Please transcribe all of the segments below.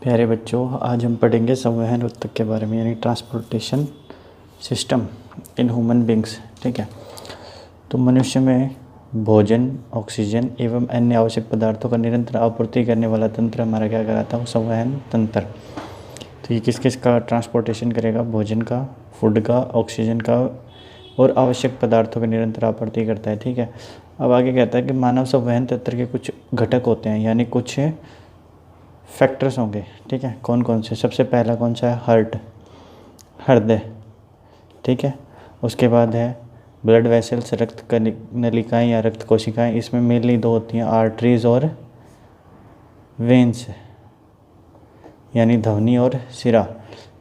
प्यारे बच्चों, आज हम पढ़ेंगे संवहन ऊतक के बारे में, यानी transportation system in human beings. ठीक है, तो मनुष्य में भोजन, ऑक्सीजन एवं अन्य आवश्यक पदार्थों का निरंतर आपूर्ति करने वाला तंत्र हमारा क्या कहलाता है? संवहन तंत्र। तो ये किस किस का ट्रांसपोर्टेशन करेगा? भोजन का, फूड का, ऑक्सीजन का और आवश्यक पदार्थों की निरंतर आपूर्ति करता है। ठीक है, अब आगे कहता है कि मानव संवहन तंत्र के कुछ घटक होते हैं, यानी कुछ फैक्टर्स होंगे। ठीक है, कौन कौन से? सबसे पहला कौन सा है? हृदय। ठीक है, उसके बाद है ब्लड वेसल्स, रक्त नलिकाएं या रक्त कोशिकाएं। इसमें मेनली दो होती हैं, आर्टरीज और वेन्स, यानी धमनी और सिरा।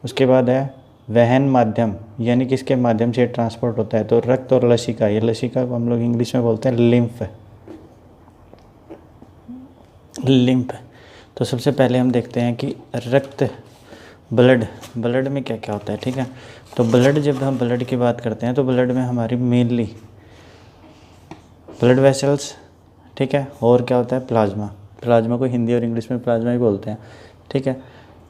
उसके बाद है वहन माध्यम, यानी किसके माध्यम से ट्रांसपोर्ट होता है? तो रक्त और लसिका। ये लसिका को हम लोग इंग्लिश में बोलते हैं लिम्फ। तो सबसे पहले हम देखते हैं कि रक्त, ब्लड में क्या क्या होता है। ठीक है, तो ब्लड, जब हम ब्लड की बात करते हैं तो ब्लड में हमारी मेनली ब्लड वेसल्स, ठीक है, और क्या होता है? प्लाज्मा को हिंदी और इंग्लिश में प्लाज्मा ही बोलते हैं। ठीक है,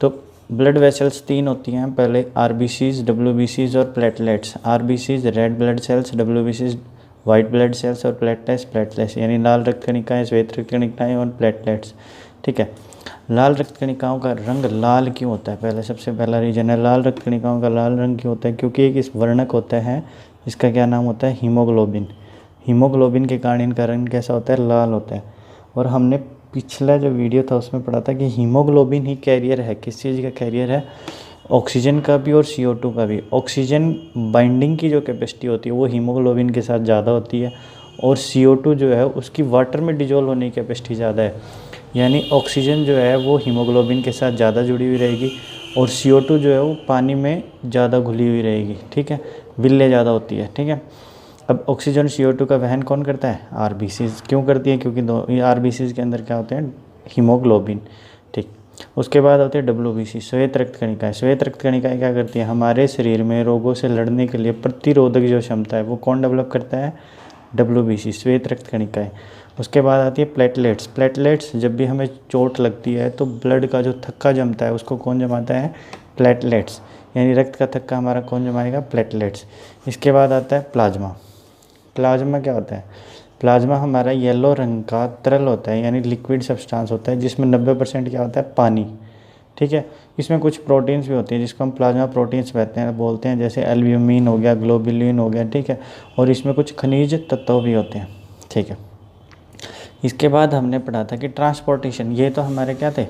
तो ब्लड वेसल्स तीन होती हैं, पहले आरबीसीज, डब्ल्यूबीसीज और platelets. RBCs red blood cells, डब्ल्यूबीसीज वाइट ब्लड सेल्स और प्लेटलेट्स यानी लाल रक्त कणिकाएं, श्वेत रक्त कणिकाएं और प्लेटलेट्स। ठीक है, लाल रक्त कणिकाओं का रंग लाल क्यों होता है? पहले सबसे पहला रीजन है, लाल रक्त कणिकाओं का लाल रंग क्यों होता है? क्योंकि एक इस वर्णक होता है, इसका क्या नाम होता है? हीमोग्लोबिन के कारण इनका रंग कैसा होता है? लाल होता है। और हमने पिछला जो वीडियो था उसमें पढ़ा था कि हीमोग्लोबिन ही कैरियर है। किस चीज़ का कैरियर है? ऑक्सीजन का भी और CO2 का भी। ऑक्सीजन बाइंडिंग की जो कैपेसिटी होती है वो हीमोग्लोबिन के साथ ज़्यादा होती है, और CO2 जो है उसकी वाटर में डिजोल्व होने की कैपेसिटी ज़्यादा है। यानी ऑक्सीजन जो है वो हीमोग्लोबिन के साथ ज़्यादा जुड़ी हुई रहेगी, और CO2 जो है वो पानी में ज़्यादा घुली हुई रहेगी। ठीक है, विल्ले ज़्यादा होती है। ठीक है, अब ऑक्सीजन CO2 का वहन कौन करता है? आरबीसीज। क्यों करती है? क्योंकि आरबीसीज के अंदर क्या होते हैं? हीमोग्लोबिन। ठीक, उसके बाद होते हैं WBC, श्वेत रक्त कणिकाएं। श्वेत रक्त कणिकाएं क्या करती हैं? हमारे शरीर में रोगों से लड़ने के लिए प्रतिरोधक जो क्षमता है वो कौन डेवलप करता है? WBC, श्वेत रक्त कणिकाएं। उसके बाद आती है प्लेटलेट्स। जब भी हमें चोट लगती है तो ब्लड का जो थक्का जमता है उसको कौन जमाता है? प्लेटलेट्स, यानी रक्त का थक्का हमारा कौन जमाएगा? प्लेटलेट्स। इसके बाद आता है प्लाज्मा क्या होता है? प्लाज्मा हमारा येलो रंग का तरल होता है, यानी लिक्विड सब्सटेंस होता है, जिसमें 90% क्या होता है? पानी। ठीक है, इसमें कुछ प्रोटीन्स भी होती हैं जिसको हम प्लाज्मा प्रोटीन्स बोलते हैं, जैसे एल्ब्यूमिन हो गया, ग्लोबुलिन हो गया। ठीक है, और इसमें कुछ खनिज तत्व भी होते हैं। ठीक है, इसके बाद हमने पढ़ा था कि ट्रांसपोर्टेशन, ये तो हमारे क्या थे?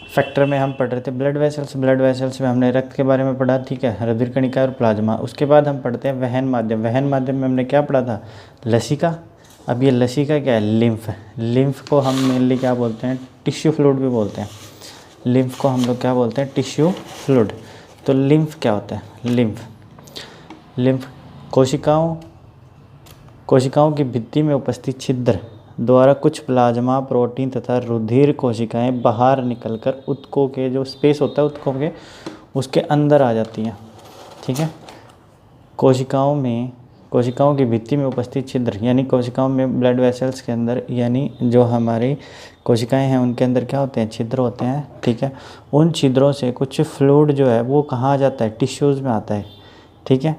फैक्टर में हम पढ़ रहे थे ब्लड वेसल्स में हमने रक्त के बारे में पढ़ा। ठीक है, रुधिर कणिका और प्लाज्मा। उसके बाद हम पढ़ते हैं वहन माध्यम में हमने क्या पढ़ा था? लसिका। अब ये लसिका क्या है? लिम्फ को हम मेनली क्या बोलते हैं? टिश्यू फ्लूइड भी बोलते हैं। लिम्फ को हम लोग क्या बोलते हैं? Tissue fluid. तो लिम्फ क्या होता है? लिम्फ कोशिकाओं की भित्ति में उपस्थित छिद्र द्वारा कुछ प्लाज्मा, प्रोटीन तथा रुधिर कोशिकाएं बाहर निकलकर ऊतकों के जो स्पेस होता है ऊतकों के, उसके अंदर आ जाती हैं। ठीक है, कोशिकाओं की भित्ति में उपस्थित छिद्र, यानी कोशिकाओं में ब्लड वेसल्स के अंदर, यानी जो हमारी कोशिकाएं हैं उनके अंदर क्या होते हैं? छिद्र होते हैं। ठीक है, उन छिद्रों से कुछ फ्लूइड जो है वो कहाँ आ जाता है? टिश्यूज़ में आता है। ठीक है,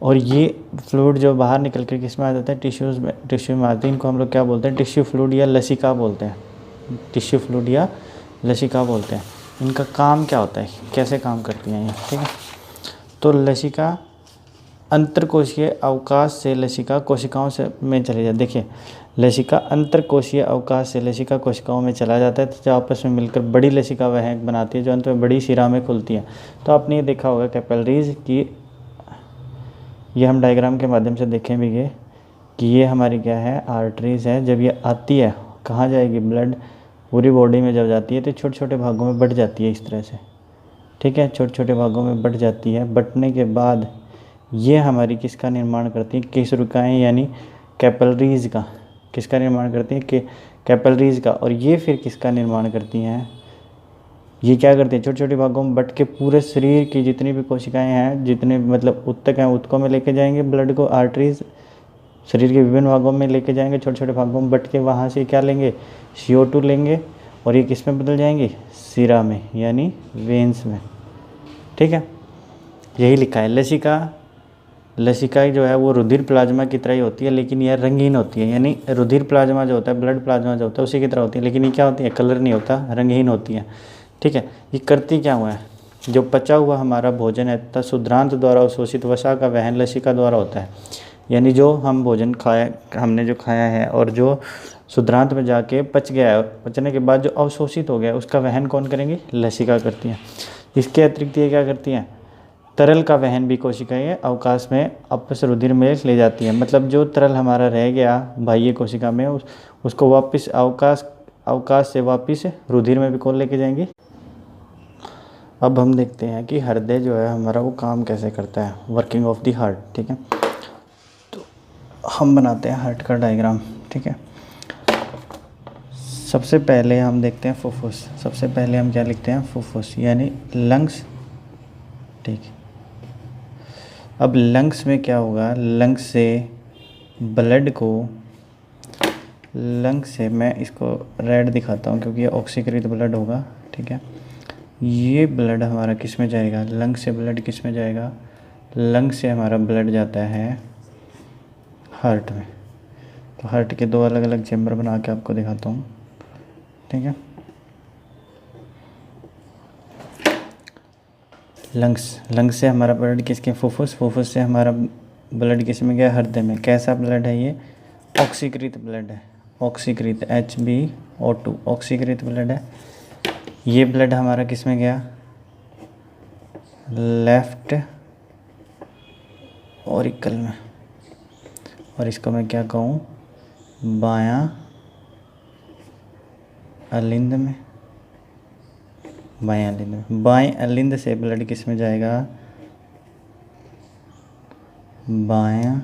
और ये फ्लूइड जो बाहर निकल कर किस में आ जाता है? टिश्यू में आते हैं। इनको हम लोग क्या बोलते हैं? टिश्यू फ्लूइड या लसिका बोलते हैं। इनका काम क्या होता है? कैसे काम करती हैं ये? ठीक है, तो लसिका अंतरकोशीय अवकाश से लसिका कोशिकाओं से में चले जाते। देखिए, लसिका अंतरकोशीय अवकाश से लसिका कोशिकाओं में चला जाता है, तो जो आपस में मिलकर बड़ी लसिका वह बनाती है जो अंत में बड़ी शिरा में खुलती है। तो आपने ये देखा होगा कैपिलरीज की, ये हम डायग्राम के माध्यम से देखें भी ये कि ये हमारी क्या है? आर्टरीज है। जब ये आती है कहाँ जाएगी? ब्लड पूरी बॉडी में जब जाती है तो छोटे छोटे भागों में बँट जाती है इस तरह से। ठीक है, छोटे छोटे भागों में बँट जाती है। बँटने के बाद ये हमारी किसका निर्माण करती है? केशिकाएं, यानी कैपिलरीज का। किसका निर्माण करती है? कैपिलरीज का। और ये फिर किसका निर्माण करती हैं? ये क्या करते हैं? छोटे छोटे भागों में बट के पूरे शरीर की जितनी भी कोशिकाएं हैं, जितने मतलब ऊतक हैं, ऊतकों में लेके जाएंगे ब्लड को। आर्टरीज शरीर के विभिन्न भागों में लेके जाएंगे, छोटे छोटे भागों में बट के वहाँ से क्या लेंगे? CO2 लेंगे, और ये किस में बदल जाएंगी, सिरा में यानी वेन्स में। ठीक है, यही लिखा है। लसिका जो है वो रुधिर प्लाज्मा की तरह ही होती है, लेकिन यह रंगीन होती है। यानी रुधिर प्लाज्मा जो होता है, ब्लड प्लाज्मा जो होता है उसी की तरह होती है, लेकिन ये क्या होती है, कलर नहीं होता, रंगीन होती है। ठीक है, ये करती क्या हुआ है, जो पचा हुआ हमारा भोजन है तथा शुद्रांत द्वारा अवशोषित वसा का वहन लसिका द्वारा होता है। यानी जो हम भोजन हमने जो खाया है और जो शुद्रांत में जाके पच गया है, और पचने के बाद जो अवशोषित हो गया है उसका वहन कौन करेंगे, लसिका करती हैं। इसके अतिरिक्त ये क्या करती हैं, तरल का वहन भी कोशिकाएं अवकाश में अपस रुधिर में ले जाती है। मतलब जो तरल हमारा रह गया बाह्य कोशिका में उसको वापस अवकाश से वापस रुधिर में भी कौन लेके जाएंगे। अब हम देखते हैं कि हृदय जो है हमारा वो काम कैसे करता है, वर्किंग ऑफ द हार्ट। ठीक है, तो हम बनाते हैं हार्ट का डायग्राम। ठीक है, सबसे पहले हम देखते हैं फुफ्फुस। सबसे पहले हम क्या लिखते हैं, फुफ्फुस यानी लंग्स। ठीक है, अब लंग्स में क्या होगा, लंग्स से ब्लड को, लंग्स से मैं इसको रेड दिखाता हूँ क्योंकि ये ऑक्सीकृत ब्लड होगा। ठीक है, ये ब्लड हमारा किस में जाएगा, लंग्स से ब्लड किस में जाएगा, लंग्स से हमारा ब्लड जाता है हार्ट में। तो हार्ट के दो अलग अलग चैम्बर बना के आपको दिखाता हूँ। ठीक है, लंग्स से हमारा ब्लड किसके, फुफ्फुस से हमारा ब्लड किस में गया, हृदय में। कैसा ब्लड है ये, ऑक्सीकृत ब्लड है, ऑक्सीकृत HbO2 ऑक्सीकृत ब्लड है। ये ब्लड हमारा किस में गया, लेफ्ट ऑरिकल में, और इसको मैं क्या कहूँ, बायां अलिंद में। बाएं अलिंद से ब्लड किस में जाएगा, बायां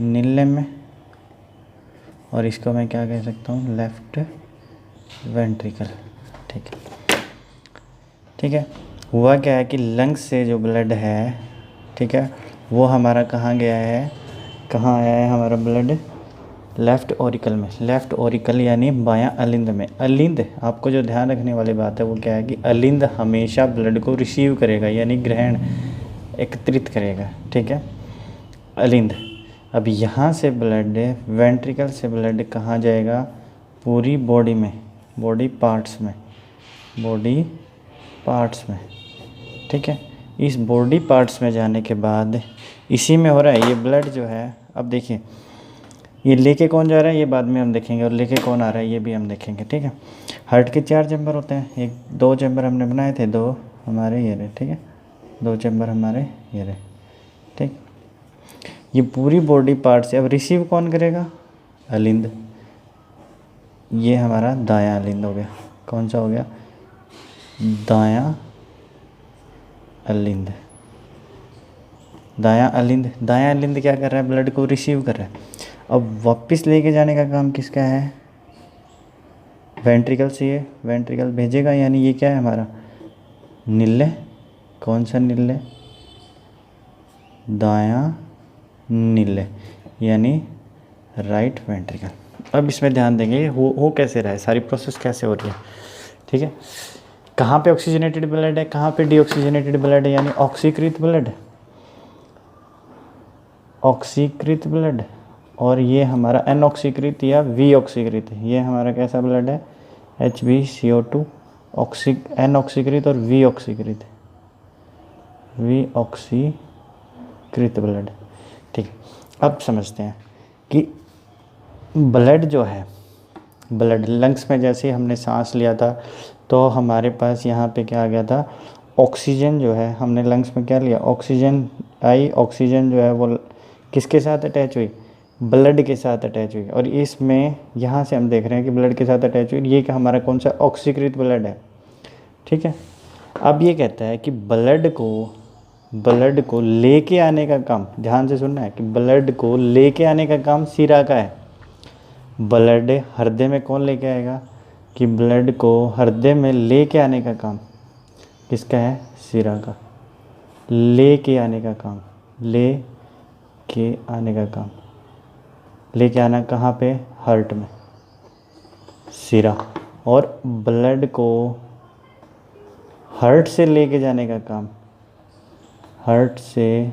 नीले में, और इसको मैं क्या कह सकता हूँ, लेफ्ट वेंट्रिकल। ठीक है, हुआ क्या है कि लंग्स से जो ब्लड है, ठीक है, वो हमारा कहाँ गया है, कहाँ आया है हमारा ब्लड, लेफ़्ट ऑरिकल में। लेफ़्ट ऑरिकल यानी बायां अलिंद में। अलिंद, आपको जो ध्यान रखने वाली बात है वो क्या है कि अलिंद हमेशा ब्लड को रिसीव करेगा, यानी ग्रहण एकत्रित करेगा। ठीक है, अलिंद। अब यहाँ से ब्लड, वेंट्रिकल से ब्लड कहाँ जाएगा, पूरी बॉडी में, बॉडी पार्ट्स में। ठीक है, इस बॉडी पार्ट्स में जाने के बाद इसी में हो रहा है ये ब्लड जो है। अब देखिए ये लेके कौन जा रहा है ये बाद में हम देखेंगे, और लेके कौन आ रहा है ये भी हम देखेंगे। ठीक है, हार्ट के 4 चैम्बर होते हैं, दो चैम्बर हमने बनाए थे, 2 हमारे ये रहे। ठीक है, 2 चैम्बर हमारे ये रहे। ठीक, ये पूरी बॉडी पार्ट से अब रिसीव कौन करेगा, अलिंद। ये हमारा दायां अलिंद हो गया। कौन सा हो गया, दायां अलिंद। दायां अलिंद क्या कर रहा है, ब्लड को रिसीव कर रहा है। अब वापस लेके जाने का काम किसका है, वेंट्रिकल से। ये वेंट्रिकल भेजेगा, यानी ये क्या है हमारा, नीले। कौन सा नीले, दायां नीले, यानी राइट वेंट्रिकल। अब इसमें ध्यान देंगे हो कैसे रहा है, सारी प्रोसेस कैसे हो रही है। ठीक है, कहाँ पे ऑक्सीजनेटेड ब्लड है, कहाँ पे डीऑक्सीजनेटेड ब्लड है, यानी ऑक्सीकृत ब्लड, और ये हमारा अनऑक्सीकृत या वीऑक्सीकृत। ये हमारा कैसा ब्लड है, HbCO2 अनऑक्सीकृत और वीऑक्सीकृत ब्लड। ठीक, अब समझते हैं कि ब्लड जो है, ब्लड लंग्स में जैसे हमने सांस लिया था तो हमारे पास यहाँ पे क्या आ गया था, ऑक्सीजन जो है हमने लंग्स में क्या लिया, ऑक्सीजन आई। ऑक्सीजन जो है वो किसके साथ अटैच हुई, ब्लड के साथ अटैच हुई। और इसमें यहाँ से हम देख रहे हैं कि ब्लड के साथ अटैच हुई, ये हमारा कौन सा, ऑक्सीकृत ब्लड है। ठीक है, अब ये कहता है कि ब्लड को लेके आने का काम, ध्यान से सुनना है कि ब्लड को लेके आने का काम सिरा का है। ब्लड हृदय में कौन लेके आएगा, कि ब्लड को हृदय में लेके आने का काम किसका है, सिरा का। लेके आने का काम, लेके आना कहाँ पे, हार्ट में, सिरा। और ब्लड को हार्ट से लेके जाने का काम, हार्ट से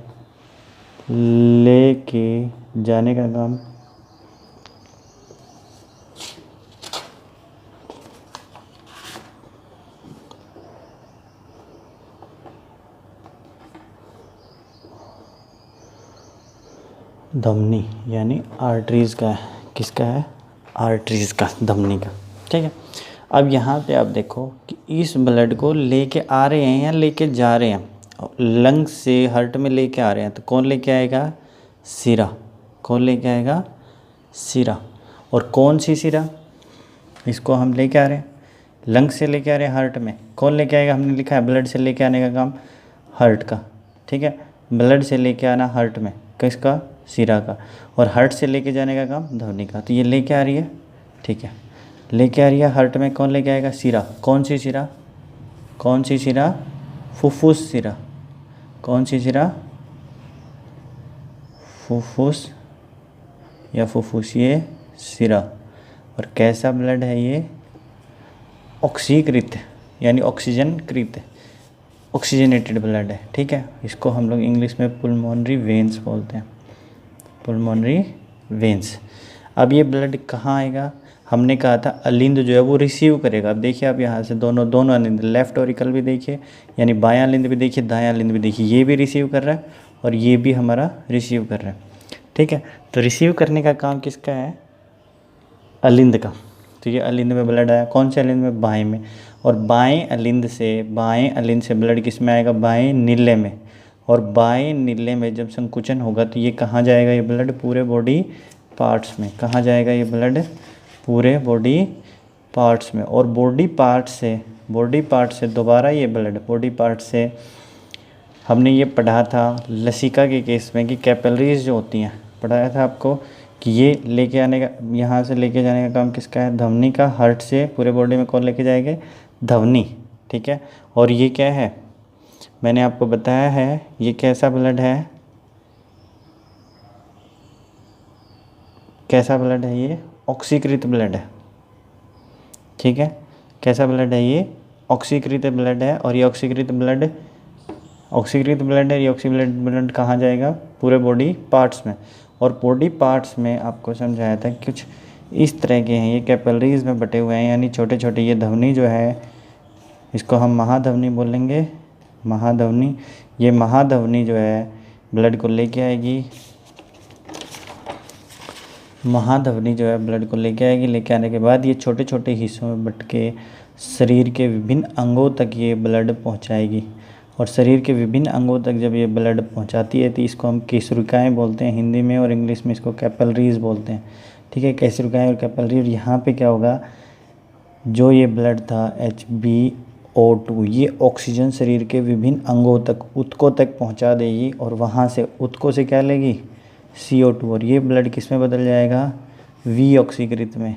लेके जाने का काम धमनी यानी आर्टरीज़ का है। किसका है? आर्टरीज़ का, धमनी का। ठीक है, अब यहाँ पे आप देखो कि इस ब्लड को लेके आ रहे हैं या लेके जा रहे हैं। लंग्स से हार्ट में लेके आ रहे हैं तो कौन लेके आएगा? सिरा। कौन लेके आएगा? सिरा। और कौन सी सिरा? इसको हम लेके आ रहे हैं, लंग्स से लेके आ रहे हैं हार्ट में। कौन लेके आएगा? हमने लिखा है ब्लड से लेके आने का काम हार्ट का। ठीक है, ब्लड से लेके आना हार्ट में, किसका? सिरा का। और हार्ट से लेके जाने का काम धमनी का। तो ये लेके आ रही है, ठीक है, लेके आ रही है हार्ट में। कौन लेके आएगा? सिरा। कौन सी सिरा? कौन सी सिरा? फुफ्फुस सिरा। कौन सी सिरा? फुफ्फुस या फुफ्फुसीय सिरा। और कैसा ब्लड है ये? ऑक्सीकृत यानी ऑक्सीजन कृत, ऑक्सीजनेटेड ब्लड है। ठीक है, इसको हम लोग इंग्लिश में पुल्मोनरी वेन्स बोलते हैं, पुल्मोनरी वेन्स। अब ये ब्लड कहाँ आएगा? हमने कहा था अलिंद जो है वो रिसीव करेगा। अब देखिए आप यहाँ से दोनों अलिंद, लेफ्ट ऑरिकल भी देखिए, यानी बायां अलिंद भी देखिए, दायां अलिंद भी देखिए, ये भी रिसीव कर रहा है और ये भी हमारा रिसीव कर रहा है। ठीक है, तो रिसीव करने का काम किसका है? अलिंद का। तो ये अलिंद में ब्लड आया। कौन से अलिंद में? बाएं में। और बाएं अलिंद से ब्लड किस में आएगा? बाएं नीले में। और बाएं नीले में जब संकुचन होगा तो ये कहाँ जाएगा? ये ब्लड पूरे बॉडी पार्ट्स में। कहाँ जाएगा ये ब्लड? पूरे बॉडी पार्ट्स में। और बॉडी पार्ट से दोबारा ये ब्लड बॉडी पार्ट से, हमने ये पढ़ा था लसिका के केस में कि कैपिलरीज जो होती हैं, पढ़ाया था आपको कि ये लेके आने का, यहाँ से लेके जाने का काम किसका है? धमनी का। हार्ट से पूरे बॉडी में कौन लेके जाएंगे? धमनी। ठीक है, और ये क्या है? मैंने आपको बताया है ये कैसा ब्लड है? कैसा ब्लड है ये? ऑक्सीकृत ब्लड है। ठीक है, कैसा ब्लड है ये? ऑक्सीकृत ब्लड है। और ये ऑक्सीकृत ब्लड है। ये ऑक्सीकृत ब्लड कहाँ जाएगा? पूरे बॉडी पार्ट्स में। और बॉडी पार्ट्स में आपको समझाया था कुछ इस तरह के हैं, ये कैपिलरीज में बटे हुए हैं, यानी छोटे छोटे। ये धमनी जो है इसको हम महाधमनी बोलेंगे, महाधमनी। ये महाधमनी जो है ब्लड को लेके आएगी, महाधमनी जो है ब्लड को लेके आएगी। लेके आने के बाद ये छोटे छोटे हिस्सों में बट के शरीर के विभिन्न अंगों तक ये ब्लड पहुंचाएगी। और शरीर के विभिन्न अंगों तक जब ये ब्लड पहुंचाती है तो इसको हम केसरिकाएँ बोलते हैं हिंदी में, और इंग्लिश में इसको कैपिलरीज बोलते हैं। ठीक है, केसरिकाएँ और कैपिलरी। और यहाँ पे क्या होगा? जो ये ब्लड था HbO2, ये ऑक्सीजन शरीर के विभिन्न अंगों तक, ऊतकों तक पहुँचा देगी। और वहाँ से ऊतकों से क्या लेगी? CO2। और ये ब्लड किस में बदल जाएगा? V ऑक्सीकृत में।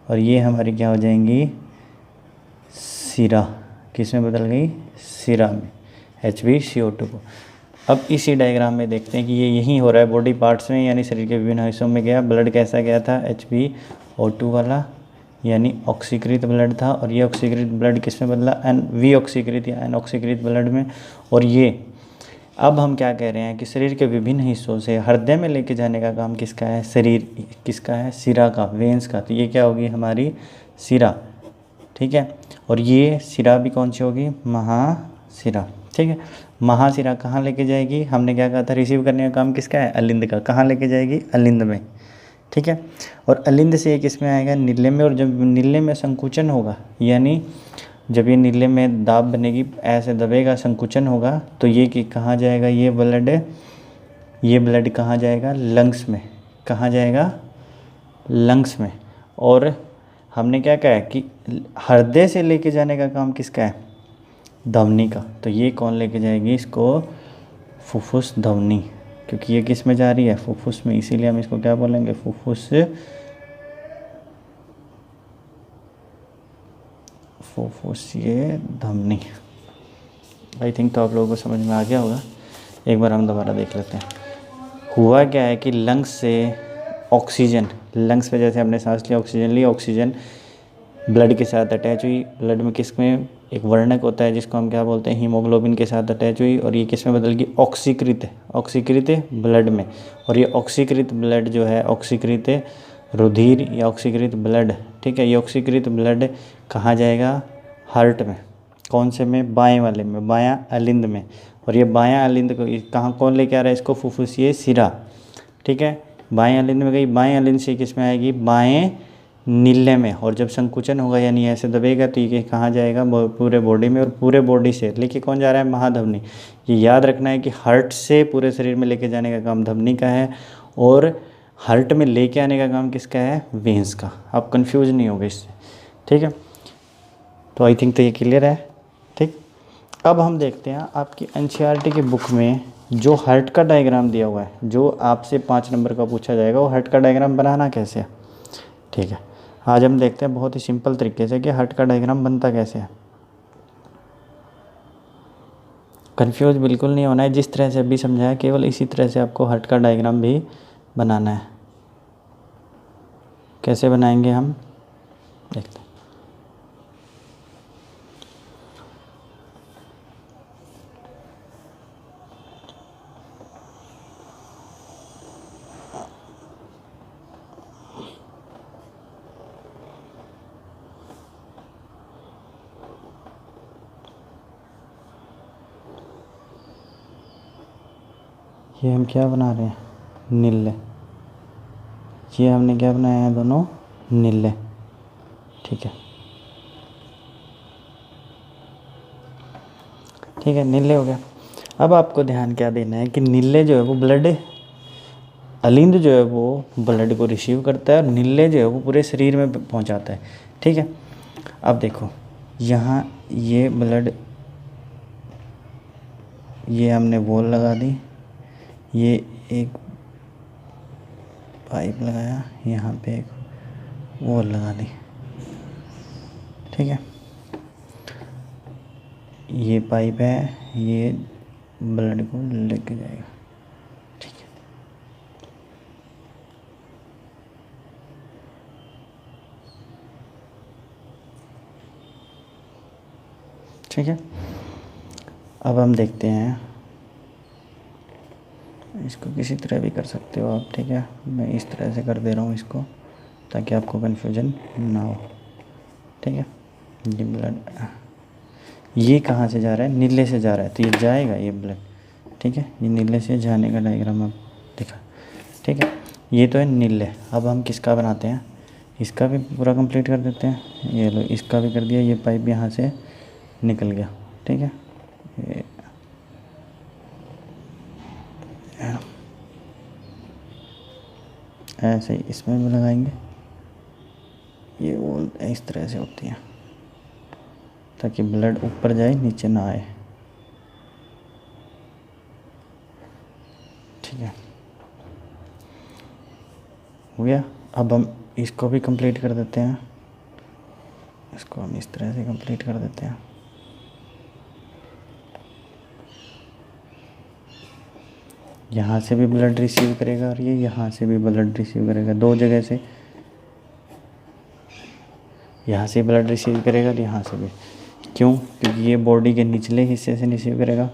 और ये हमारी क्या हो जाएंगी? सिरा। किस में बदल गई? सिरा में, HbCO2 को। अब इसी डायग्राम में देखते हैं कि ये यहीं हो रहा है बॉडी पार्ट्स में, यानी शरीर के विभिन्न हिस्सों में गया ब्लड। कैसा गया था? HbO2 वाला, यानी ऑक्सीकृत ब्लड था। और ये ऑक्सीकृत ब्लड किस में बदला? V ऑक्सीकृत या N ऑक्सीकृत ब्लड में। और ये अब हम क्या कह रहे हैं कि शरीर के विभिन्न हिस्सों से हृदय में लेके जाने का काम किसका है? शरीर किसका है? सिरा का, वेन्स का। तो ये क्या होगी? हमारी सिरा। ठीक है, और ये सिरा भी कौन सी होगी? महासिरा। ठीक है, महासिरा कहाँ लेके जाएगी? हमने क्या कहा था? रिसीव करने का काम किसका है? अलिंद का। कहाँ लेके जाएगी? अलिंद में। ठीक है, और अलिंद से ये किस में आएगा? नीले में। और जब नीले में संकुचन होगा, यानी जब ये नीले में दाब बनेगी, ऐसे दबेगा, संकुचन होगा, तो ये कि कहाँ जाएगा? ये ब्लड कहाँ जाएगा? लंग्स में। कहाँ जाएगा? लंग्स में। और हमने क्या कहा कि हृदय से लेके जाने का काम किसका है? धमनी का। तो ये कौन लेके जाएगी इसको? फुफ्फुस धमनी, क्योंकि ये किस में जा रही है? फुफ्फुस में। इसीलिए हम इसको क्या बोलेंगे? फुफ्फुसीय धमनी। आई थिंक तो आप लोगों को समझ में आ गया होगा। एक बार हम दोबारा देख लेते हैं। हुआ क्या है कि लंग्स से ऑक्सीजन, लंग्स में जैसे हमने सांस लिया, ऑक्सीजन ली, ऑक्सीजन ब्लड के साथ अटैच हुई। ब्लड में किस में एक वर्णक होता है जिसको हम क्या बोलते हैं, हीमोग्लोबिन के साथ अटैच हुई, और ये किस में बदल गई, ऑक्सीकृत, ऑक्सीकृत ब्लड में। और ये ऑक्सीकृत ब्लड जो है, ऑक्सीकृत रुधिर या ऑक्सीकृत ब्लड, ठीक है, ये ऑक्सीकृत ब्लड कहाँ जाएगा, हार्ट में। कौन से में, बाएं वाले में, बायां अलिंद में। और ये बायां अलिंद को कहाँ कौन लेके आ रहा है इसको, फुफ्फुसीय सिरा, ठीक है, बाएं अलिंद में गई। बाएं अलिंद से किस में आएगी, बाएं नीले में। और जब संकुचन होगा यानी ऐसे दबेगा तो ये कहाँ जाएगा, पूरे बॉडी में। और पूरे बॉडी से लेके कौन जा रहा है, महाधमनी। ये याद रखना है कि हार्ट से पूरे शरीर में लेके जाने का काम धमनी का है, और हार्ट में लेके आने का काम किसका है, वेंस का। आप कंफ्यूज नहीं होगे इससे, ठीक है। तो आई थिंक तो ये क्लियर है, ठीक। अब हम देखते हैं आपकी एनसीईआरटी की बुक में जो हार्ट का डायग्राम दिया हुआ है, जो आपसे 5 नंबर का पूछा जाएगा, वो हार्ट का डायग्राम बनाना कैसे है, ठीक है। आज हम देखते हैं बहुत ही सिंपल तरीके से कि हार्ट का डायग्राम बनता कैसे है। कंफ्यूज बिल्कुल नहीं होना है, जिस तरह से अभी समझाया केवल इसी तरह से आपको हार्ट का डायग्राम भी बनाना है। कैसे बनाएंगे हम, देखते हैं। ये हम क्या बना रहे हैं, नीले। ये हमने क्या बनाया है, दोनों नीले, ठीक है, ठीक है, नीले हो गया। अब आपको ध्यान क्या देना है कि नीले जो है वो ब्लड, अलिंद जो है वो ब्लड को रिसीव करता है, और नीले जो है वो पूरे शरीर में पहुंचाता है, ठीक है। अब देखो यहाँ ये ब्लड, ये हमने वॉल लगा दी, ये एक पाइप लगाया, यहाँ पे एक वॉल लगा दी, ठीक है। ये पाइप है, ये ब्लड को लेके जाएगा, ठीक है। ठीक है, अब हम देखते हैं, इसको किसी तरह भी कर सकते हो आप, ठीक है। मैं इस तरह से कर दे रहा हूँ इसको ताकि आपको कन्फ्यूजन ना हो, ठीक है। ये ब्लड, ये कहाँ से जा रहा है, नीले से जा रहा है, तो ये जाएगा ये ब्लड, ठीक है। ये नीले से जाने का डायग्राम अब दिखा, ठीक है। ये तो है नीले। अब हम किसका बनाते हैं, इसका भी पूरा कंप्लीट कर देते हैं। ये लो, इसका भी कर दिया, ये पाइप यहाँ से निकल गया, ठीक है। ये ऐसे ही इसमें भी लगाएंगे। ये वो इस तरह से होती है ताकि ब्लड ऊपर जाए, नीचे ना आए, ठीक है, हो गया। अब हम इसको भी कंप्लीट कर देते हैं, इसको हम इस तरह से कंप्लीट कर देते हैं। यहाँ से भी ब्लड रिसीव करेगा और ये यहाँ से भी ब्लड रिसीव करेगा, 2 जगह से, यहाँ से ब्लड रिसीव करेगा और यहाँ से भी। क्यों, क्योंकि ये बॉडी के निचले हिस्से से रिसीव करेगा,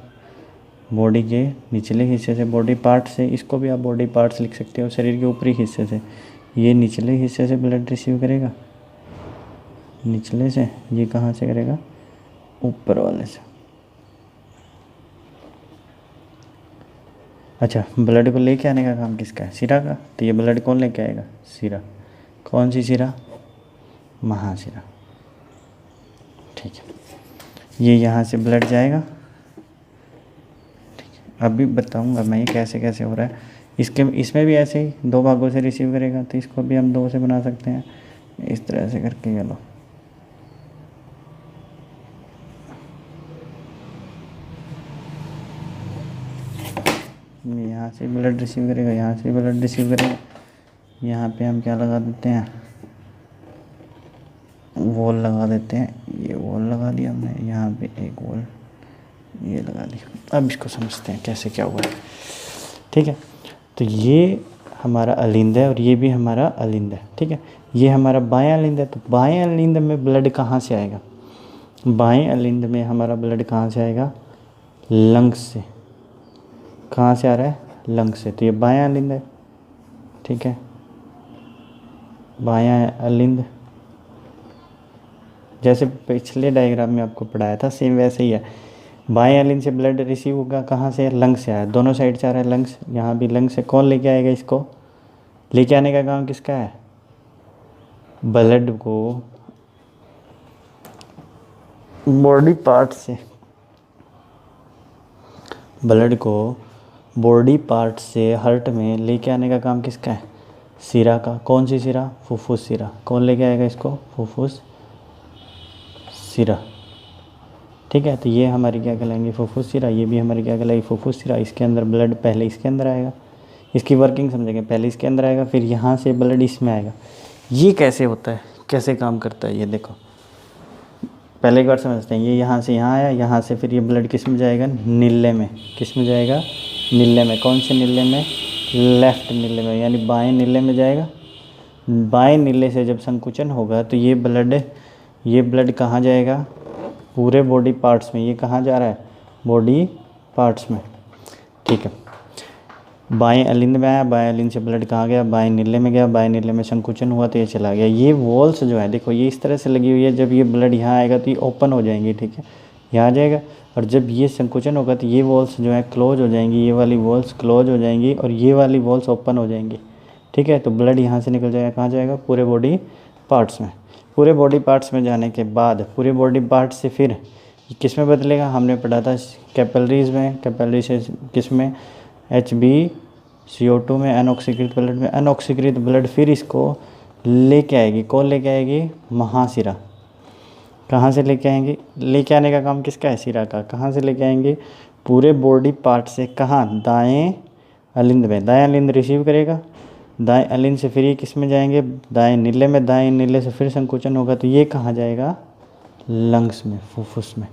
बॉडी के निचले हिस्से से, बॉडी पार्ट से। इसको भी आप बॉडी पार्ट्स लिख सकते हो, शरीर के ऊपरी हिस्से से। ये निचले हिस्से से ब्लड रिसीव करेगा, निचले से। ये कहाँ से करेगा, ऊपर वाले से। अच्छा, ब्लड को लेके आने का काम किसका है, सिरा का। तो ये ब्लड कौन लेके आएगा, सिरा। कौन सी सिरा, महासिरा, ठीक है। ये यहाँ से ब्लड जाएगा, ठीक है। अभी बताऊंगा मैं ये कैसे कैसे हो रहा है। इसमें भी ऐसे ही 2 भागों से रिसीव करेगा, तो इसको भी हम 2 से बना सकते हैं, इस तरह से करके। ये लो, यहाँ से ब्लड रिसीव करेगा, यहाँ से ब्लड रिसीव करेगा। यहाँ पे हम क्या लगा देते हैं, वॉल लगा देते हैं। ये वॉल लगा दिया हमने, यहाँ पे एक वॉल ये लगा दी। अब इसको समझते हैं कैसे क्या हुआ है, ठीक है। तो ये हमारा अलिंद है और ये भी हमारा अलिंद है, ठीक है। ये हमारा बायां अलिंद है, तो बाएं अलिंद में ब्लड कहाँ से आएगा? बाएं अलिंद में हमारा ब्लड कहाँ से आएगा? लंग्स से। कहाँ से आ रहा है? लंग्स से। तो ये बायां अलिंद है, ठीक है, बायां अलिंद। जैसे पिछले डायग्राम में आपको पढ़ाया था सेम वैसे ही है। बाएं अलिंद से ब्लड रिसीव होगा कहाँ से? लंग्स से आया, दोनों साइड से आ रहा है लंग्स, यहाँ भी लंग्स से। कौन लेके आएगा इसको? लेके आने का काम किसका है? ब्लड को बॉडी पार्ट से, ब्लड को बॉडी पार्ट से हार्ट में लेके आने का काम किसका है? सिरा का। कौन सी सिरा? फुफ्फुस सिरा। कौन लेके आएगा इसको? फुफ्फुस सिरा, ठीक है। तो ये हमारी क्या कहलाएंगे? फुफ्फुस सिरा। ये भी हमारी क्या कहलाएगी? फुफ्फुस सिरा। इसके अंदर ब्लड पहले इसके अंदर आएगा, इसकी वर्किंग समझेंगे। पहले इसके अंदर आएगा, फिर यहाँ से ब्लड इसमें आएगा। ये कैसे होता है, कैसे काम करता है, ये देखो पहले एक बार समझते हैं। ये यहाँ से यहाँ आया, यहाँ से फिर ये ब्लड किस में जाएगा? नीले में। किस में जाएगा? नीले में। कौन से नीले में? लेफ़्ट नीले में, यानी बाएं नीले में जाएगा। बाएं नीले से जब संकुचन होगा तो ये ब्लड कहाँ जाएगा? पूरे बॉडी पार्ट्स में। ये कहाँ जा रहा है? बॉडी पार्ट्स में, ठीक है। बाएं अलिंद में आया, बाएं अलिंद से ब्लड कहाँ गया? बाएं नीले में गया, बाएं नीले में संकुचन हुआ तो ये चला गया। ये वॉल्स जो है देखो ये इस तरह से लगी हुई है, जब ये ब्लड यहाँ आएगा तो ये ओपन हो जाएंगी, ठीक है, यहाँ आ जाएगा। और जब ये संकुचन होगा तो ये वॉल्स जो है क्लोज हो जाएंगी, ये वाली वॉल्स क्लोज हो जाएंगी और ये वाली वॉल्स ओपन हो जाएंगी, ठीक है। तो ब्लड यहाँ से निकल जाएगा, कहाँ जाएगा? पूरे बॉडी पार्ट्स में। पूरे बॉडी पार्ट्स में जाने के बाद पूरे बॉडी पार्ट्स से फिर किस में बदलेगा? हमने पढ़ा था कैपिलरीज में। कैपिलरी से किस में? HbCO2 में, अनऑक्सीकृत ब्लड में। अनऑक्सीकृत ब्लड फिर इसको लेके आएगी। कौन लेके आएगी? महाशिरा। कहाँ से लेके आएंगे? लेके आने का काम किसका है? सिरा का। कहाँ से लेके आएंगे? पूरे बॉडी पार्ट से। कहाँ? दाएं अलिंद में। दाएं अलिंद रिसीव करेगा, दाएं अलिंद से फिर ये किस में जाएंगे? दाएं नीले में। दाएं नीले से फिर संकुचन होगा तो ये कहाँ जाएगा? लंग्स में, फुफ्फुस में।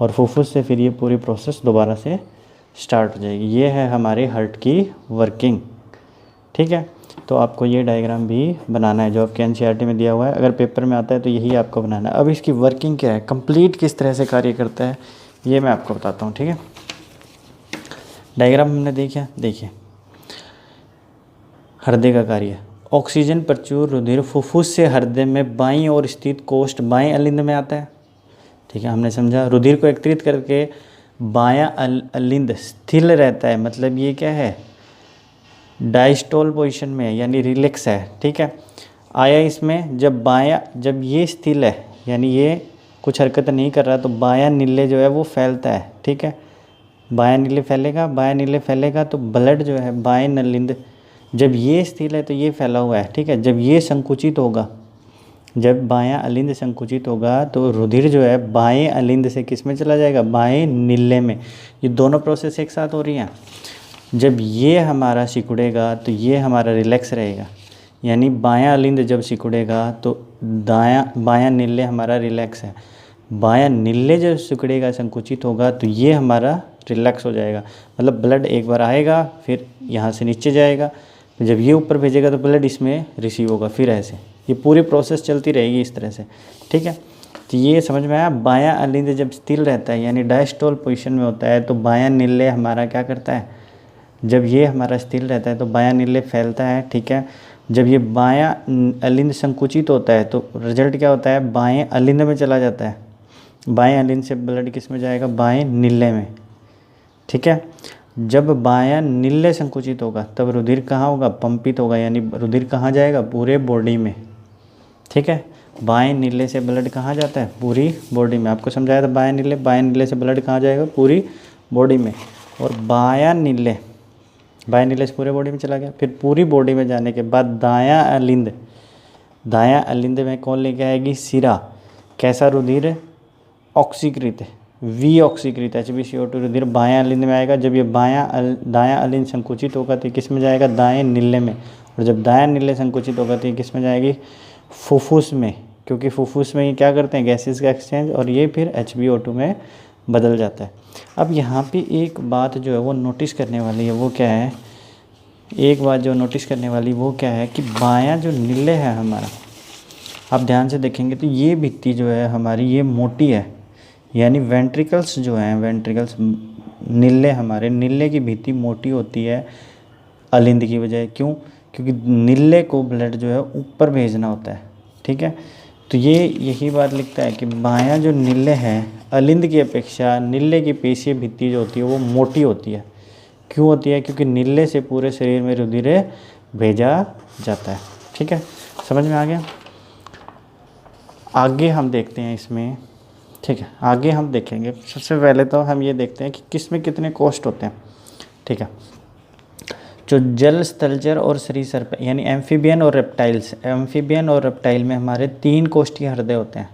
और फुफ्फुस से फिर ये पूरी प्रोसेस दोबारा से स्टार्ट हो जाएगी। ये है हमारे हार्ट की वर्किंग, ठीक है। तो आपको ये डायग्राम भी बनाना है जो आपके NCERT में दिया हुआ है। अगर पेपर में आता है तो यही आपको बनाना है। अब इसकी वर्किंग क्या है, कंप्लीट किस तरह से कार्य करता है, ये मैं आपको बताता हूँ, ठीक है। डायग्राम हमने देखिए हृदय का कार्य। ऑक्सीजन प्रचुर रुधिर फुफ्फुस से हृदय में बाईं ओर स्थित कोष्ठ बाएं अलिंद में आता है, ठीक है, हमने समझा। रुधिर को एकत्रित करके बायां अलिंद स्थिर रहता है, मतलब ये क्या है? डायस्टोल पोजीशन में है, यानी रिलैक्स है, ठीक है। आया इसमें जब ये स्थिर है, यानी ये कुछ हरकत नहीं कर रहा, तो बायां नीले जो है वो फैलता है, ठीक है। बायां नीले फैलेगा तो ब्लड जो है बाएं अलिंद, जब ये स्थिर है तो ये फैला हुआ है, ठीक है। जब ये संकुचित होगा, जब बायां अलिंद संकुचित होगा तो रुधिर जो है बाएं अलिंद से किस में चला जाएगा? बाएं नीले में। ये दोनों प्रोसेस एक साथ हो रही हैं। जब ये हमारा सिकुड़ेगा तो ये हमारा रिलैक्स रहेगा, यानी बायां अलिंद जब सिकुड़ेगा तो बायां नीले हमारा रिलैक्स है। बायां नीले जब सिकुड़ेगा, संकुचित होगा, तो ये हमारा रिलैक्स हो जाएगा। मतलब ब्लड एक बार आएगा, फिर यहाँ से नीचे जाएगा, तो जब ये ऊपर भेजेगा तो ब्लड इसमें रिसीव होगा, फिर ऐसे ये पूरी प्रोसेस चलती रहेगी इस तरह से, ठीक है। तो ये समझ में आया। बायां अलिंद जब स्थिर रहता है, यानी डायस्टोल पोजीशन में होता है, तो बायां नीले हमारा क्या करता है? जब ये हमारा स्थिर रहता है तो बायां नीले फैलता है, ठीक है। जब ये बायां अलिंद संकुचित होता है तो रिजल्ट क्या होता है? बाएं अलिंद में चला जाता है। बाएं अलिंद से ब्लड किस में जाएगा? बाएं नीले में, ठीक है। जब बायां नीले संकुचित होगा तब रुधिर कहाँ होगा? पंपित होगा, यानी रुधिर कहाँ जाएगा? पूरे बॉडी में, ठीक है। बाएं नीले से ब्लड कहाँ जाता है? पूरी बॉडी में। आपको समझाया था बाएं नीले से ब्लड कहाँ जाएगा? पूरी बॉडी में। और बायां नीले से पूरे बॉडी में चला गया। फिर पूरी बॉडी में जाने के बाद दायां अलिंद में कौन लेके आएगी? सिरा। कैसा रुधिर? ऑक्सीकृत, ऑक्सीकृत HbCO2 रुधिर बायां अलिंद में आएगा। जब ये दायां अलिंद संकुचित होगा तो किस में जाएगा? दाएं नीले में। और जब दायां नीले संकुचित होगा तो ये किस में जाएगी? फुफ्फुस में, क्योंकि फुफ्फुस में ये क्या करते हैं? गैसेस का एक्सचेंज, और ये फिर HbO2 में बदल जाता है। अब यहाँ पे एक बात जो है वो नोटिस करने वाली है, वो क्या है? एक बात जो नोटिस करने वाली वो क्या है कि बायां जो नीले है हमारा, आप ध्यान से देखेंगे तो ये भित्ति जो है हमारी ये मोटी है, यानी वेंट्रिकल्स जो हैं, वेंट्रिकल्स नीले, हमारे नीले की भित्ति मोटी होती है अलिंद की बजाय। क्यों? क्योंकि नीले को ब्लड जो है ऊपर भेजना होता है। ठीक है, तो ये यही बात लिखता है कि बायां जो नीले है अलिंद की अपेक्षा नीले की पेशीय भित्ति जो होती है वो मोटी होती है। क्यों होती है? क्योंकि नीले से पूरे शरीर में रुधिर भेजा जाता है। ठीक है, समझ में आ गया? आगे हम देखते हैं इसमें। ठीक है, आगे हम देखेंगे। सबसे पहले तो हम ये देखते हैं कि किस में कितने कोष्ठ होते हैं। ठीक है, जो जल, स्थलचर और सरीसृप यानी एम्फीबियन और रेप्टाइल्स, एम्फीबियन और रेप्टाइल में हमारे 3 कोष्ठीय हृदय होते हैं।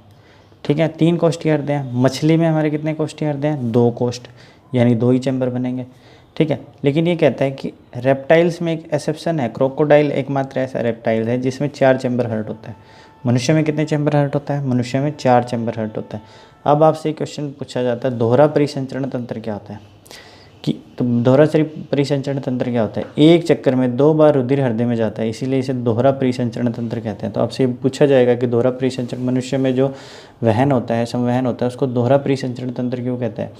ठीक है, 3 कोष्ठीय हृदय हैं। मछली में हमारे कितने कोष्ठीय हृदय हैं? 2 कोष्ठ, यानी 2 ही चैम्बर बनेंगे। ठीक है, लेकिन ये कहता है कि रेप्टाइल्स में एक एक्सेप्शन है, क्रोकोडाइल एकमात्र ऐसा रेप्टाइल है जिसमें 4 चैम्बर हार्ट होता है। मनुष्य में कितने चैम्बर हार्ट होता है? मनुष्य में 4 चैम्बर हार्ट होता है। अब आपसे एक क्वेश्चन पूछा जाता है, दोहरा परिसंचरण तंत्र क्या होता है? कि तो दोहरा परिसंचरण तंत्र क्या होता है? एक चक्कर में 2 बार रुधिर हृदय में जाता है, इसीलिए इसे दोहरा परिसंचरण तंत्र कहते हैं। तो आपसे पूछा जाएगा कि दोहरा परिसंचरण, मनुष्य में जो वहन होता है, संवहन होता है, उसको दोहरा परिसंचरण तंत्र क्यों कहते हैं?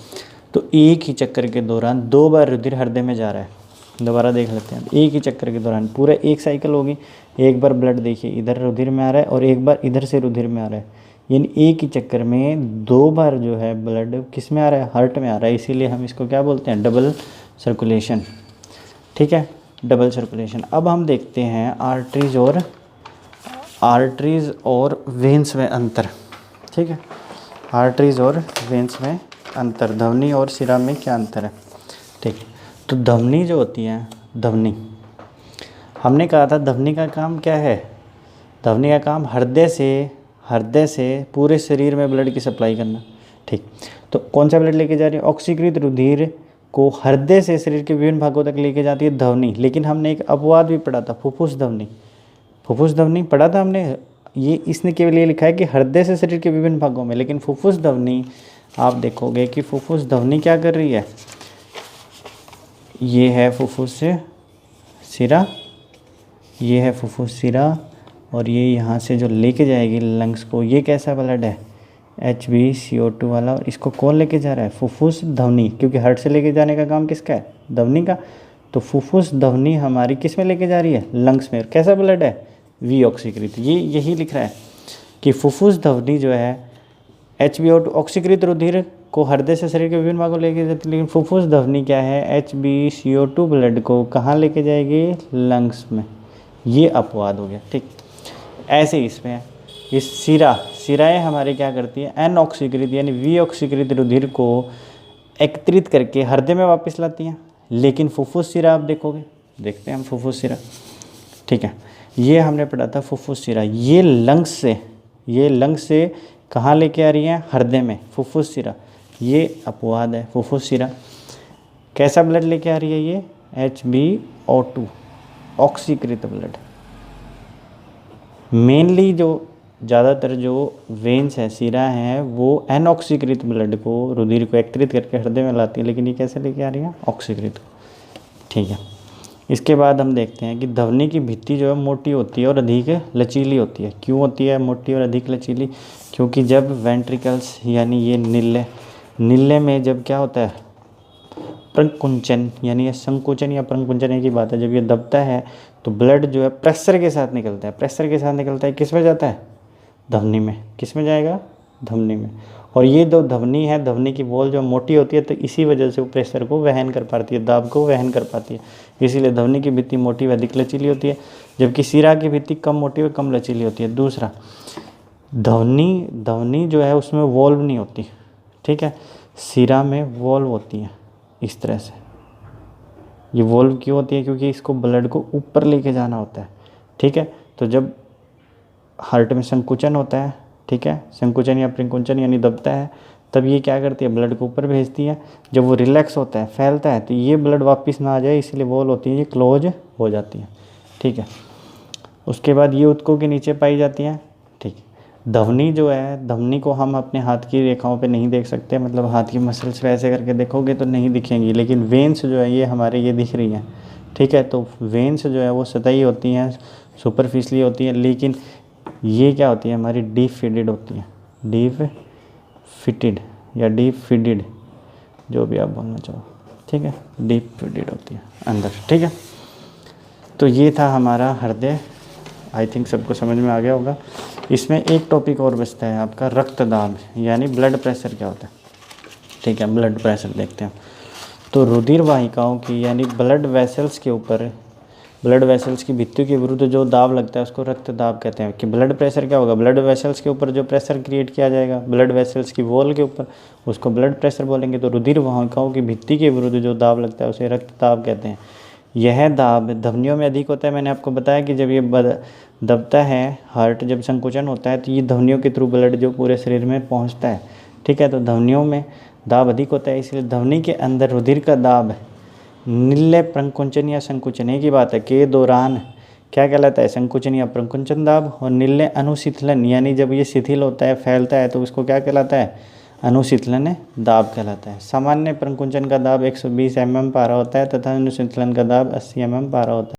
तो एक ही चक्कर के दौरान 2 बार रुधिर हृदय में जा रहा है। दोबारा देख लेते हैं। एक ही चक्कर के दौरान पूरा एक साइकिल होगी, एक बार ब्लड देखिए इधर रुधिर में आ रहा है और एक बार इधर से रुधिर में आ रहा है, यानी एक ही चक्कर में 2 बार जो है ब्लड किस में आ रहा है? हार्ट में आ रहा है। इसीलिए हम इसको क्या बोलते हैं? Double circulation. ठीक है, डबल सर्कुलेशन। अब हम देखते हैं आर्टरीज और वेन्स में अंतर। ठीक है, आर्टरीज और वेन्स में अंतर, धमनी और शिरा में क्या अंतर है? ठीक, तो धमनी जो होती है, धमनी हमने कहा था धमनी का काम क्या है? धमनी का काम हृदय से पूरे शरीर में ब्लड की सप्लाई करना। ठीक, तो कौन सा ब्लड लेके जा रही है? ऑक्सीकृत रुधिर को हृदय से शरीर के विभिन्न भागों तक लेके जाती है धमनी। लेकिन हमने एक अपवाद भी पढ़ा था, फुफ्फुस धमनी। फुफ्फुस धमनी पढ़ा था हमने, ये इसने केवल ये लिखा है कि हृदय से शरीर के विभिन्न भागों में, लेकिन फुफ्फुस धमनी आप देखोगे कि फुफ्फुस धमनी क्या कर रही है? ये है फुफ्फुस सिरा, ये है फुफ्फुस सिरा, और ये यहाँ से जो लेके जाएगी लंग्स को, ये कैसा ब्लड है? HbCO2 वाला। और इसको कौन लेके जा रहा है? फुफ्फुस धमनी, क्योंकि हार्ट से लेके जाने का काम किसका है? धमनी का। तो फुफ्फुस धमनी हमारी किस में लेके जा रही है? लंग्स में। कैसा ब्लड है? V ऑक्सीकृत। ये यही लिख रहा है कि फुफ्फुस धमनी जो है HbO2 ऑक्सीकृत रुधिर को हृदय से शरीर के विभिन्न भागों लेके जाती है, लेकिन फुफ्फुस धमनी क्या है? HbCO2 ब्लड को कहाँ लेके जाएगी? लंग्स में। ये अपवाद हो गया। ठीक, ऐसे ही इसमें इस सिराएँ हमारे क्या करती है? N ऑक्सीकृत यानी V ऑक्सीकृत रुधिर को एकत्रित करके हृदय में वापस लाती हैं। लेकिन फुफ्फुस सिरा आप देखोगे, देखते हैं हम फुफ्फुस सिरा। ठीक है, ये हमने पढ़ा था फुफ्फुस सिरा। ये लंग्स से कहाँ लेके आ रही है? हृदय में। फुफ्फुस सिरा ये अपवाद है। फुफ्फुस सिरा कैसा ब्लड लेके आ रही है? ये HbO2 ऑक्सीकृत ब्लड। मेनली जो ज़्यादातर जो वेन्स है, सिरा हैं, वो अनऑक्सीकृत ब्लड को, रुधिर को एकत्रित करके हृदय में लाती है, लेकिन ये कैसे लेके आ रही है? ऑक्सीकृत। ठीक है, इसके बाद हम देखते हैं कि धमनी की भित्ति जो है मोटी होती है और अधिक लचीली होती है। क्यों होती है मोटी और अधिक लचीली? क्योंकि जब वेंट्रिकल्स यानी ये नीले में जब क्या होता है? प्रकुंचन, यानी ये संकुचन या प्रकुंचन एक ही बात है। जब ये दबता है तो ब्लड जो है प्रेशर के साथ निकलता है। प्रेशर के साथ निकलता है, किस में जाता है? धमनी में। किस में जाएगा? धमनी में। और ये जो धमनी है, धमनी की वॉल जो मोटी होती है, तो इसी वजह से वो प्रेशर को वहन कर पाती है, दाब को वहन कर पाती है। इसीलिए धमनी की भित्ति मोटी व अधिक लचीली होती है, जबकि सिरा की भित्ति कम मोटी व कम लचीली होती है। दूसरा, धमनी जो है उसमें वॉल्व नहीं होती। ठीक है, सिरा में वॉल्व होती है इस तरह से। ये वॉल्व क्यों होती है? क्योंकि इसको ब्लड को ऊपर लेके जाना होता है। ठीक है, तो जब हार्ट में संकुचन होता है, ठीक है, संकुचन या प्रकुंचन यानी दबता है, तब ये क्या करती है? ब्लड को ऊपर भेजती है। जब वो रिलैक्स होता है, फैलता है, तो ये ब्लड वापस ना आ जाए, इसलिए वॉल्व होती है, ये क्लोज हो जाती है। ठीक है, उसके बाद ये ऊतकों के नीचे पाई जाती हैं। ठीक, धमनी जो है, धमनी को हम अपने हाथ की रेखाओं पे नहीं देख सकते, मतलब हाथ की मसल्स पे ऐसे करके देखोगे तो नहीं दिखेंगी, लेकिन वेन्स जो है ये हमारे ये दिख रही हैं। ठीक है, तो वेन्स जो है वो सतही होती हैं, सुपरफिशियली होती हैं, लेकिन ये क्या होती है हमारी डीप फीडेड होती है, डीप फिटेड या डीप फीडेड, जो भी आप बोलना चाहो, ठीक है, डीप फीडेड होती है अंदर, ठीक है। तो ये था हमारा हृदय, आई थिंक सबको समझ में आ गया होगा। इसमें एक टॉपिक और बचता है आपका रक्तदाब, यानी ब्लड प्रेशर क्या होता है, ठीक है, ब्लड प्रेशर देखते हैं। तो रुधिर वाहिकाओं की यानी ब्लड वेसल्स के ऊपर, ब्लड वेसल्स की भित्तियों के विरुद्ध जो दाब लगता है उसको रक्तदाब कहते हैं। कि ब्लड प्रेशर क्या होगा, ब्लड वेसल्स के ऊपर जो प्रेशर क्रिएट किया जाएगा ब्लड वेसल्स की वॉल के ऊपर, उसको ब्लड प्रेशर बोलेंगे। तो रुधिर वाहिकाओं की भित्ति के विरुद्ध जो दाब लगता है उसे रक्तदाब कहते हैं। यह दाब धमनियों में अधिक होता है। मैंने आपको बताया कि जब ये दबता है, हार्ट जब संकुचन होता है तो ये धमनियों के थ्रू ब्लड जो पूरे शरीर में पहुंचता है, ठीक है। तो धमनियों में दाब अधिक होता है, इसलिए धमनी के अंदर रुधिर का दाब निल्य प्रंकुंचन या संकुचन, एक ही बात है, के दौरान क्या कहलाता है, संकुचन या प्रंकुंचन दाब। और निल्य अनुशीतलन यानी जब ये शिथिल होता है, फैलता है, तो उसको क्या कहलाता है, अनुशीतलन दाब कहलाता है। सामान्य प्रंकुंचन का दाब 120 mm पारा होता है तथा अनुशीतलन का दाब 80 mm पारा होता है।